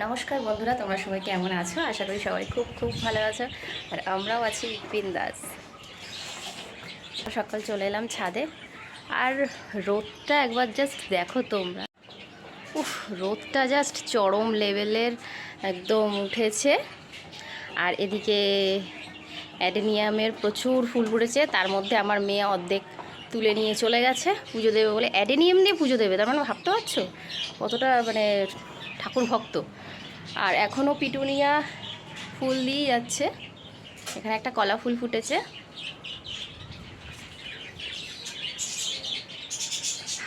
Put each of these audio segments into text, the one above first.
নমস্কার বন্ধুরা, তোমরা সবাই কেমন আছো? আশা করি সবাই খুব খুব ভালো আছো। আর আমরাও আছি বিন্দাস। সকাল চলে এলাম ছাদে, আর রোদটা একবার জাস্ট দেখো তোমরা। উফ, রোদটা জাস্ট চরম লেভেলের একদম উঠেছে। আর এদিকে অ্যাডেনিয়ামের প্রচুর ফুল ফুটেছে, তার মধ্যে আমার মেয়ে অর্ধেক তুলে নিয়ে চলে গেছে পুজো দেবে বলে। অ্যাডেনিয়াম দিয়ে পুজো দেবে, তার মানে ভাবতে পারছো কতটা মানে ঠাকুর ভক্ত। আর এখনও পিটুনিয়া ফুল দিয়ে যাচ্ছে। এখানে একটা কলা ফুল ফুটেছে।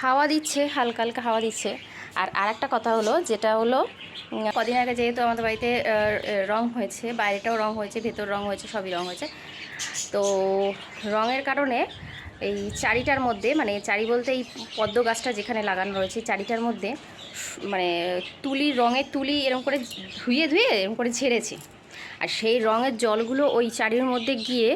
হাওয়া দিচ্ছে, হালকা হালকা হাওয়া দিচ্ছে। আর আরেকটা কথা হলো, যেটা হলো কদিন আগে যেহেতু আমাদের বাড়িতে রং হয়েছে, বাইরেটাও রং হয়েছে, ভেতর রং হয়েছে, সবই রং হয়েছে। তো রঙের কারণে এই চারিটার মধ্যে, মানে চারি বলতে এই পদ্ম গাছটা যেখানে লাগানো রয়েছে চারিটার মধ্যে মানে রঙের তুলি এরকম করে ধুয়ে ধুয়ে এরকম করে ঝেড়েছে। আর সেই রঙের জলগুলো ওই চারির মধ্যে গিয়ে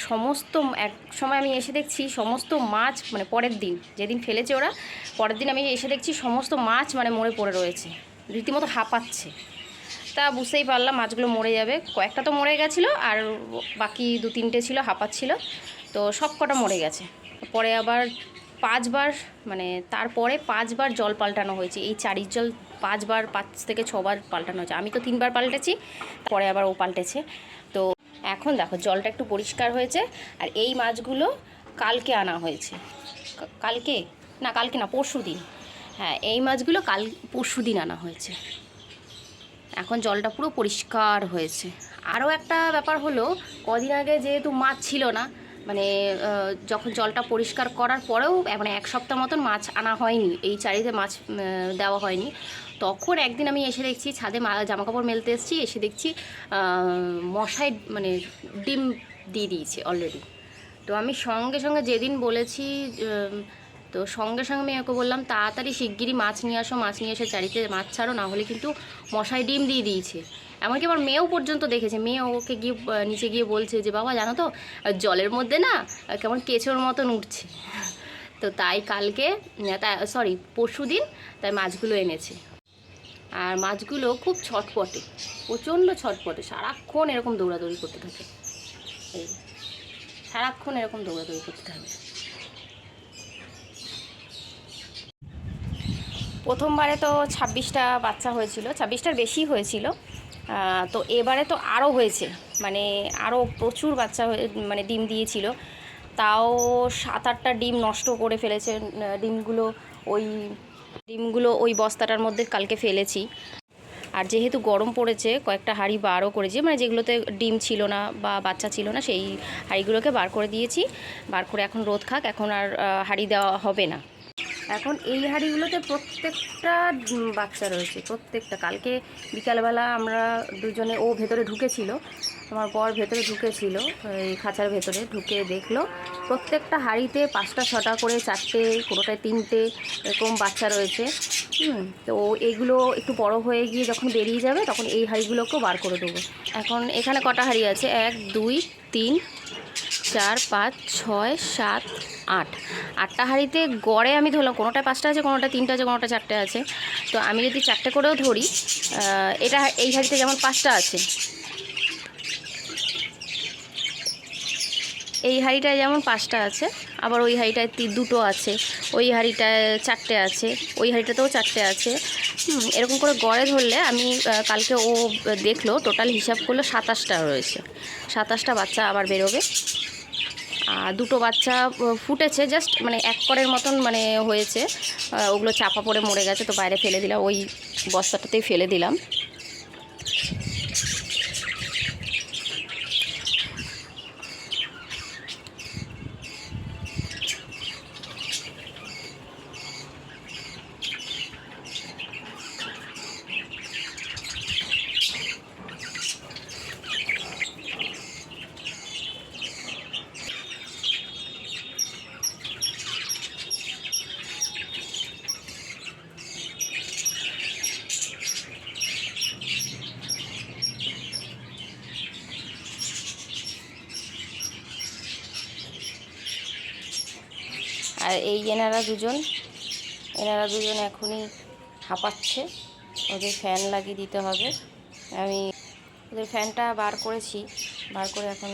সমস্ত, এক সময় আমি এসে দেখছি সমস্ত মাছ, মানে পরের দিন যেদিন ফেলেছে ওরা, পরের দিন আমি এসে দেখছি সমস্ত মাছ মানে মরে পড়ে রয়েছে, রীতিমতো হাঁপাচ্ছে। তা বুঝতেই পারলাম মাছগুলো মরে যাবে। কয়েকটা তো মরে গেছিলো, আর বাকি 2-3টে ছিল হাঁপাচ্ছিল, তো সব কটা মরে গেছে। পরে আবার 5বার, মানে তারপরে 5বার জল পাল্টানো হয়েছে। এই চারির জল 5বার, 5 থেকে 6বার পাল্টানো হয়েছে। আমি তো 3বার পাল্টেছি, পরে আবার ও পাল্টেছে। তো এখন দেখো জলটা একটু পরিষ্কার হয়েছে। আর এই মাছগুলো কালকে আনা হয়েছে, কালকে না, কালকে না, পরশু দিন। হ্যাঁ, এই মাছগুলো পরশু দিন আনা হয়েছে। এখন জলটা পুরো পরিষ্কার হয়েছে। আরও একটা ব্যাপার হলো, কদিন আগে যেহেতু মাছ ছিল না, মানে যখন জলটা পরিষ্কার করার পরেও মানে 1 সপ্তাহ মতন মাছ আনা হয়নি, এই চারিতে মাছ দেওয়া হয়নি। তখন একদিন আমি এসে দেখছি ছাদে জামাকাপড় মেলতে এসেছি, এসে দেখছি মশাই মানে ডিম দিয়ে দিয়েছে অলরেডি। তো আমি সঙ্গে সঙ্গে যেদিন বলেছি, তো সঙ্গে সঙ্গে আমি ওকে বললাম তাড়াতাড়ি শিগগিরই মাছ নিয়ে আসো, মাছ নিয়ে এসে চারিতে মাছ ছাড়ো, না হলে কিন্তু মশাই ডিম দিয়ে দিয়েছে। এমনকি আমার মেয়েও পর্যন্ত দেখেছে। মেয়ে ওকে গিয়ে নিচে গিয়ে বলছে যে বাবা জানো তো জলের মধ্যে না কেমন কেঁচোর মতন উঠছে। তো তাই কালকে, সরি পরশু দিন, তাই মাছগুলো এনেছে। আর মাছগুলো খুব ছটপটে, প্রচণ্ড ছটপটে, সারাক্ষণ এরকম দৌড়াদৌড়ি করতে থাকে। এই সারাক্ষণ এরকম দৌড়াদৌড়ি করতে থাকে। প্রথমবারে তো 26টা বাচ্চা হয়েছিল, 26টার বেশি হয়েছিল। তো এবারে তো আরও হয়েছে, মানে আরও প্রচুর বাচ্চা মানে ডিম দিয়েছিল। তাও 7-8টা ডিম নষ্ট করে ফেলেছে। ডিমগুলো ওই বস্তাটার মধ্যে কালকে ফেলেছি। আর যেহেতু গরম পড়েছে, কয়েকটা হাঁড়ি বারও করেছি, মানে যেগুলোতে ডিম ছিল না বা বাচ্চা ছিল না সেই হাঁড়িগুলোকে বার করে দিয়েছি। বার করে এখন রোদ খাক, এখন আর হাঁড়ি দেওয়া হবে না। এখন এই হাঁড়িগুলোতে প্রত্যেকটা বাচ্চা রয়েছে, প্রত্যেকটা। কালকে বিকালবেলা আমরা দুজনে, ও ভেতরে ঢুকেছিল, আমার বর ভেতরে ঢুকেছিল, এই খাঁচার ভেতরে ঢুকে দেখলো প্রত্যেকটা হাঁড়িতে 5টা 6টা করে, 4টে, কোনোটায় 3টে এরকম বাচ্চা রয়েছে। তো এইগুলো একটু বড় হয়ে গিয়ে যখন বেরিয়ে যাবে তখন এই হাঁড়িগুলোকেও বার করে দেবো। এখন এখানে কটা হাঁড়ি আছে? 1 2 3 4 5 6 7 8, 8টা হাঁড়িতে গড়ে আমি ধরলাম কোনোটায় 5টা আছে, কোনোটা 3টে আছে, কোনোটা 4টে আছে। তো আমি যদি 4টে করেও ধরি, এই হাঁড়িতে যেমন 5টা আছে, এই হাঁড়িটায় যেমন 5টা আছে, আবার ওই হাঁড়িটায় 2টো আছে, ওই হাঁড়িটায় 4টে আছে, ওই হাঁড়িটাতেও 4টে আছে। এরকম করে গড়ে ধরলে আমি কালকে ও দেখলো টোটাল হিসাব করলো 27টা রয়েছে। 27টা বাচ্চা আবার বেরোবে। আর 2টো বাচ্চা ফুটেছে, জাস্ট মানে 1 করের মতন মানে হয়েছে, ওগুলো চাপা পড়ে মরে গেছে, তো বাইরে ফেলে দিলাম, ওই বস্তাটাতেই ফেলে দিলাম। আর এই এনারা দুজন এখনই হাঁপাচ্ছে, ওদের ফ্যান লাগিয়ে দিতে হবে। আমি ওদের ফ্যানটা বার করেছি, বার করে এখন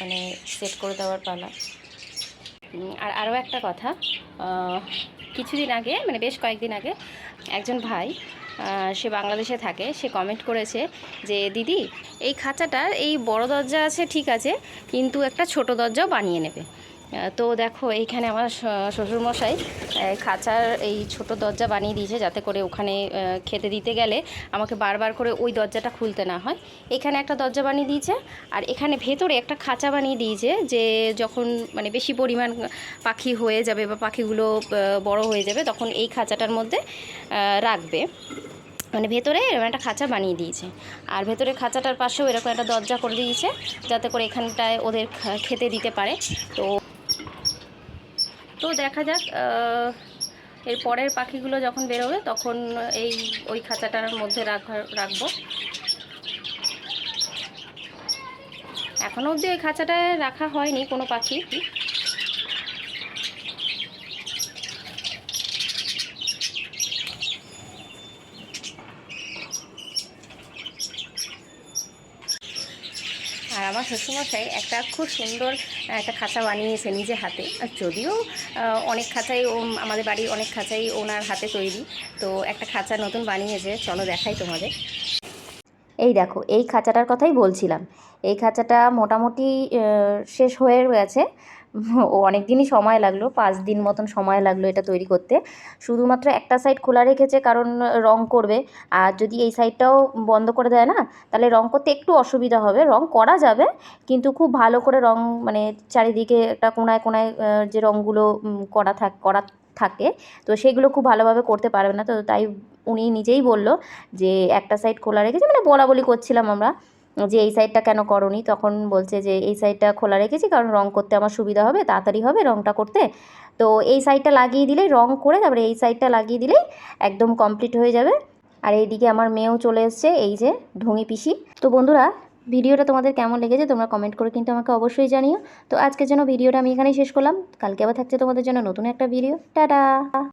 মানে সেট করে দেওয়ার পালা। আর আরও একটা কথা, কিছুদিন আগে মানে বেশ কয়েকদিন আগে একজন ভাই, সে বাংলাদেশে থাকে, সে কমেন্ট করেছে যে দিদি এই খাঁচাটার এই বড় দরজা আছে ঠিক আছে, কিন্তু একটা ছোট দরজাও বানিয়ে নেবে। তো দেখো এইখানে আমার শ্বশুরমশাই খাঁচার এই ছোট দরজা বানিয়ে দিয়েছে, যাতে করে ওখানে খেতে দিতে গেলে আমাকে বারবার করে ওই দরজাটা খুলতে না হয়। এখানে একটা দরজা বানিয়ে দিয়েছে, আর এখানে ভেতরে একটা খাঁচা বানিয়ে দিয়েছে, যে যখন মানে বেশি পরিমাণ পাখি হয়ে যাবে বা পাখিগুলো বড় হয়ে যাবে তখন এই খাঁচাটার মধ্যে রাখবে। মানে ভেতরে এরকম একটা খাঁচা বানিয়ে দিয়েছে, আর ভেতরে খাঁচাটার পাশেও এরকম একটা দরজা করে দিয়েছে, যাতে করে এখানটায় ওদের খেতে দিতে পারে। তো তো দেখা যাক এর পরের পাখিগুলো যখন বেরোবে তখন ওই খাঁচাটার মধ্যে রাখবো। এখনও অবধি ওই খাঁচাটায় রাখা হয়নি কোনো পাখি। আর আমার শ্বশুরমশাই একটা খুব সুন্দর একটা খাঁচা বানিয়েছে নিজে হাতে। আর যদিও অনেক খাঁচাই আমাদের বাড়ির অনেক খাঁচাই ওনার হাতে তৈরি, তো একটা খাঁচা নতুন বানিয়েছে, চলো দেখাই তোমাদের। এই দেখো, এই খাঁচাটার কথাই বলছিলাম। এই খাঁচাটা মোটামুটি শেষ হয়ে গেছে। ও অনেক দিনই সময় লাগলো, 5 দিন মতন সময় লাগলো এটা তৈরি করতে। শুধুমাত্র একটা সাইড খোলা রেখেছে, কারণ রং করবে। আর যদি এই সাইডটাও বন্ধ করে দেয় না, তাহলে রং করতে একটু অসুবিধা হবে। রং করা যাবে, কিন্তু খুব ভালো করে রং মানে চারিদিকে একটা কোণায় কোণায় যে রঙগুলো করা থাকে, তো সেগুলো খুব ভালোভাবে করতে পারবে না। তো তাই উনি নিজেই বলল যে একটা সাইড খোলা রেখেছি, মানে বলা বলি করছিলাম আমরা যে এই সাইডটা কেন করনি, তখন বলছে যে এই সাইডটা খোলা রেখেছি কারণ রং করতে আমার সুবিধা হবে, তাড়াতাড়ি হবে রংটা করতে। তো এই সাইডটা লাগিয়ে দিলেই রং করে, তারপরে এই সাইডটা লাগিয়ে দিলেই একদম কমপ্লিট হয়ে যাবে। আর এইদিকে আমার মেয়েও চলে এসছে, এই যে ঢুঙি পিসি। তো বন্ধুরা, ভিডিওটা তোমাদের কেমন লেগেছে তোমরা কমেন্ট করে কিন্তু আমাকে অবশ্যই জানিও। তো আজকের জন্য ভিডিওটা আমি এখানেই শেষ করলাম। কালকে আবার থাকছে তোমাদের জন্য নতুন একটা ভিডিও। টাটা।